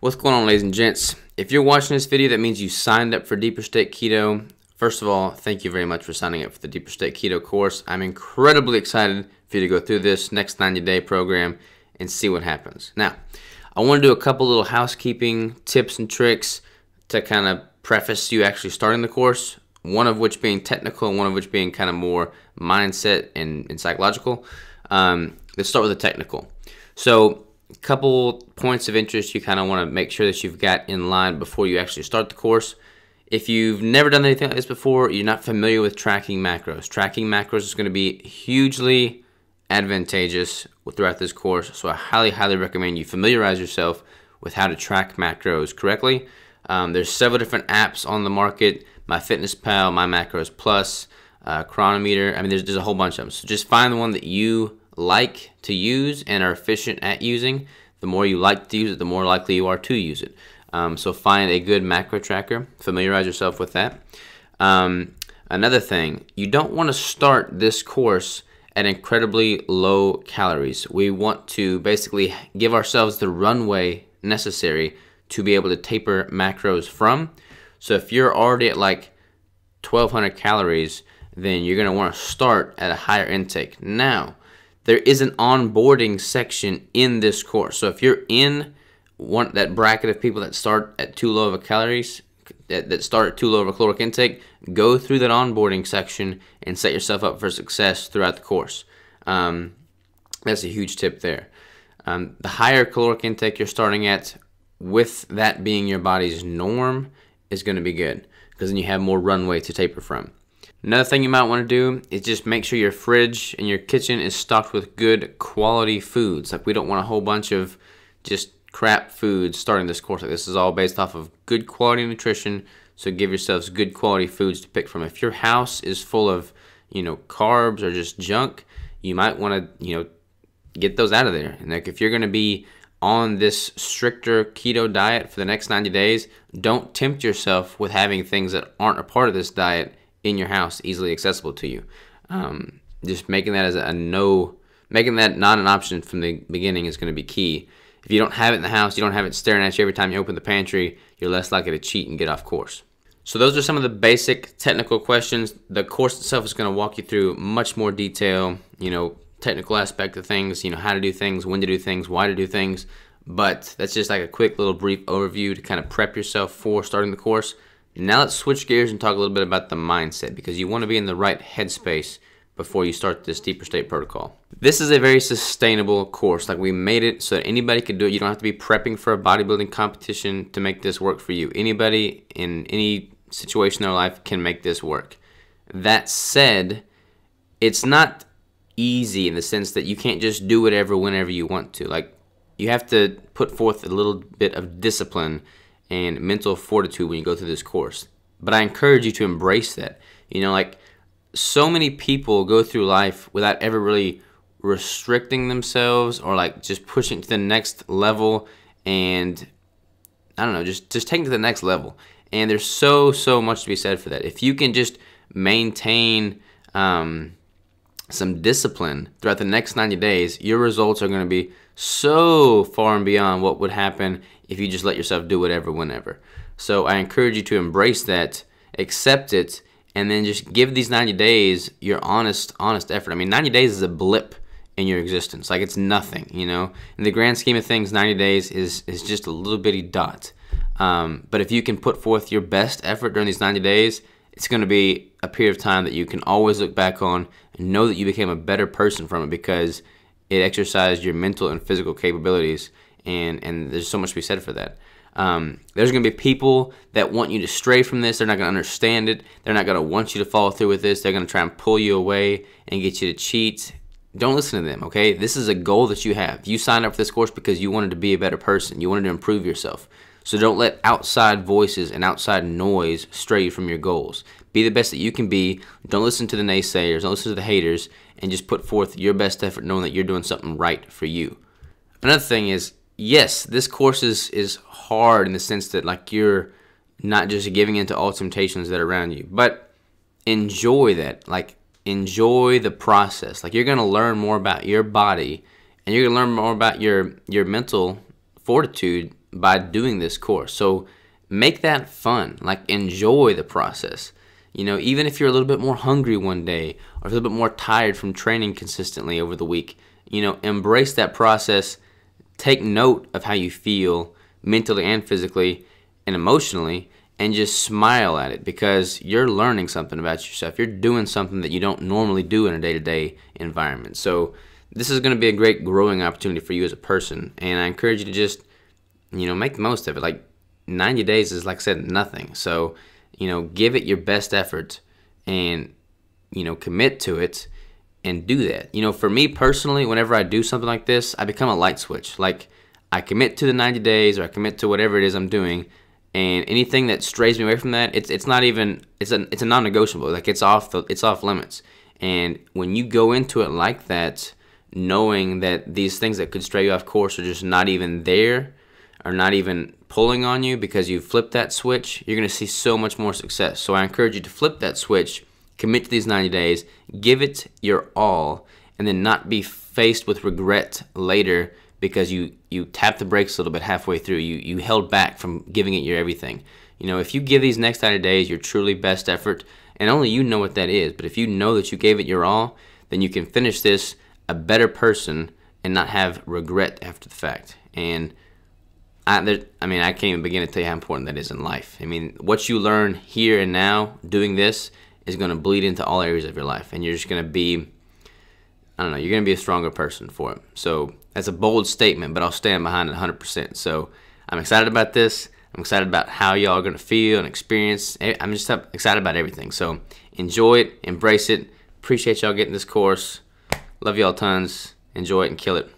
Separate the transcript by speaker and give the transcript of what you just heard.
Speaker 1: What's going on, ladies and gents? If you're watching this video, that means you signed up for Deeper State Keto. First of all, thank you very much for signing up for the Deeper State Keto course. I'm incredibly excited for you to go through this next 90-day program and see what happens. Now, I want to do a couple little housekeeping tips and tricks to kind of preface you actually starting the course, one of which being technical and one of which being kind of more mindset and psychological. Let's start with the technical. So, a couple points of interest you kind of want to make sure that you've got in line before you actually start the course. If you've never done anything like this before, you're not familiar with tracking macros. Tracking macros is going to be hugely advantageous throughout this course, so I highly recommend you familiarize yourself with how to track macros correctly. There's several different apps on the market: MyFitnessPal, MyMacros Plus, Chronometer. I mean, there's a whole bunch of them. So just find the one that you like to use and are efficient at using. The more you like to use it, the more likely you are to use it. So find a good macro tracker, familiarize yourself with that. Another thing, you don't want to start this course at incredibly low calories. We want to basically give ourselves the runway necessary to be able to taper macros from. So if you're already at like 1,200 calories, then you're going to want to start at a higher intake. Now, there is an onboarding section in this course. So if you're in that bracket of people that start at too low of a calories, that start at too low of a caloric intake, go through that onboarding section and set yourself up for success throughout the course. That's a huge tip there. The higher caloric intake you're starting at, with that being your body's norm, is going to be good, because then you have more runway to taper from. Another thing you might want to do is just make sure your fridge and your kitchen is stocked with good quality foods. Like, we don't want a whole bunch of just crap foods starting this course. Like, this is all based off of good quality nutrition, so give yourselves good quality foods to pick from. If your house is full of, carbs or just junk, you might want to, get those out of there. And like, if you're going to be on this stricter keto diet for the next 90 days, don't tempt yourself with having things that aren't a part of this diet in your house, easily accessible to you. Just making that as making that not an option from the beginning is going to be key. If you don't have it in the house, you don't have it staring at you every time you open the pantry, you're less likely to cheat and get off course. So those are some of the basic technical questions. The course itself is going to walk you through much more detail, technical aspect of things, how to do things, when to do things, why to do things. But that's just like a quick little brief overview to kind of prep yourself for starting the course. Now let's switch gears and talk a little bit about the mindset, because you want to be in the right headspace before you start this Deeper State protocol. This is a very sustainable course. Like, we made it so that anybody could do it. You don't have to be prepping for a bodybuilding competition to make this work for you. Anybody in any situation in their life can make this work. That said, it's not easy in the sense that you can't just do whatever whenever you want to. Like, you have to put forth a little bit of discipline and mental fortitude when you go through this course. But I encourage you to embrace that. So many people go through life without ever really restricting themselves, or like just pushing to the next level, and I don't know, just taking to the next level. And there's so much to be said for that. If you can just maintain some discipline throughout the next 90 days, your results are going to be so far and beyond what would happen if you just let yourself do whatever whenever. So I encourage you to embrace that, accept it, and then just give these 90 days your honest effort. I mean, 90 days is a blip in your existence. Like, it's nothing, In the grand scheme of things, 90 days is just a little bitty dot. But if you can put forth your best effort during these 90 days, it's going to be a period of time that you can always look back on and know that you became a better person from it, because it exercised your mental and physical capabilities, and there's so much to be said for that. There's going to be people that want you to stray from this. They're not going to understand it. They're not going to want you to follow through with this. They're going to try and pull you away and get you to cheat. Don't listen to them, okay? This is a goal that you have. You signed up for this course because you wanted to be a better person. You wanted to improve yourself. So don't let outside voices and outside noise stray you from your goals. Be the best that you can be. Don't listen to the naysayers. Don't listen to the haters. And just put forth your best effort, knowing that you're doing something right for you. Another thing is, yes, this course is hard in the sense that, like, you're not just giving into all temptations that are around you. But enjoy that. Like, enjoy the process. Like, you're going to learn more about your body, and you're going to learn more about your mental fortitude by doing this course. So make that fun. Like, enjoy the process. You know, even if you're a little bit more hungry one day or a little bit more tired from training consistently over the week, you know, embrace that process. Take note of how you feel mentally and physically and emotionally, and just smile at it, because you're learning something about yourself. You're doing something that you don't normally do in a day-to-day environment. So this is going to be a great growing opportunity for you as a person, and I encourage you to just, you know, make the most of it. Like, 90 days is, like I said, nothing. So, you know, give it your best effort and, you know, commit to it and do that. You know, for me personally, whenever I do something like this, I become a light switch. Like, I commit to the 90 days, or I commit to whatever it is I'm doing, and anything that strays me away from that, it's not even, it's a non-negotiable. Like, it's off limits. And when you go into it like that, knowing that these things that could stray you off course are just not even there, are not even pulling on you because you flipped that switch, you're going to see so much more success. So I encourage you to flip that switch, commit to these 90 days, give it your all, and then not be faced with regret later because you tapped the brakes a little bit halfway through. You held back from giving it your everything. You know, if you give these next 90 days your truly best effort, and only you know what that is, but if you know that you gave it your all, then you can finish this a better person and not have regret after the fact. And I can't even begin to tell you how important that is in life. I mean, what you learn here and now doing this is going to bleed into all areas of your life, and you're just going to be, I don't know, you're going to be a stronger person for it. So that's a bold statement, but I'll stand behind it 100%. So I'm excited about this. I'm excited about how y'all are going to feel and experience. I'm just excited about everything. So enjoy it, embrace it. Appreciate y'all getting this course. Love y'all tons. Enjoy it and kill it.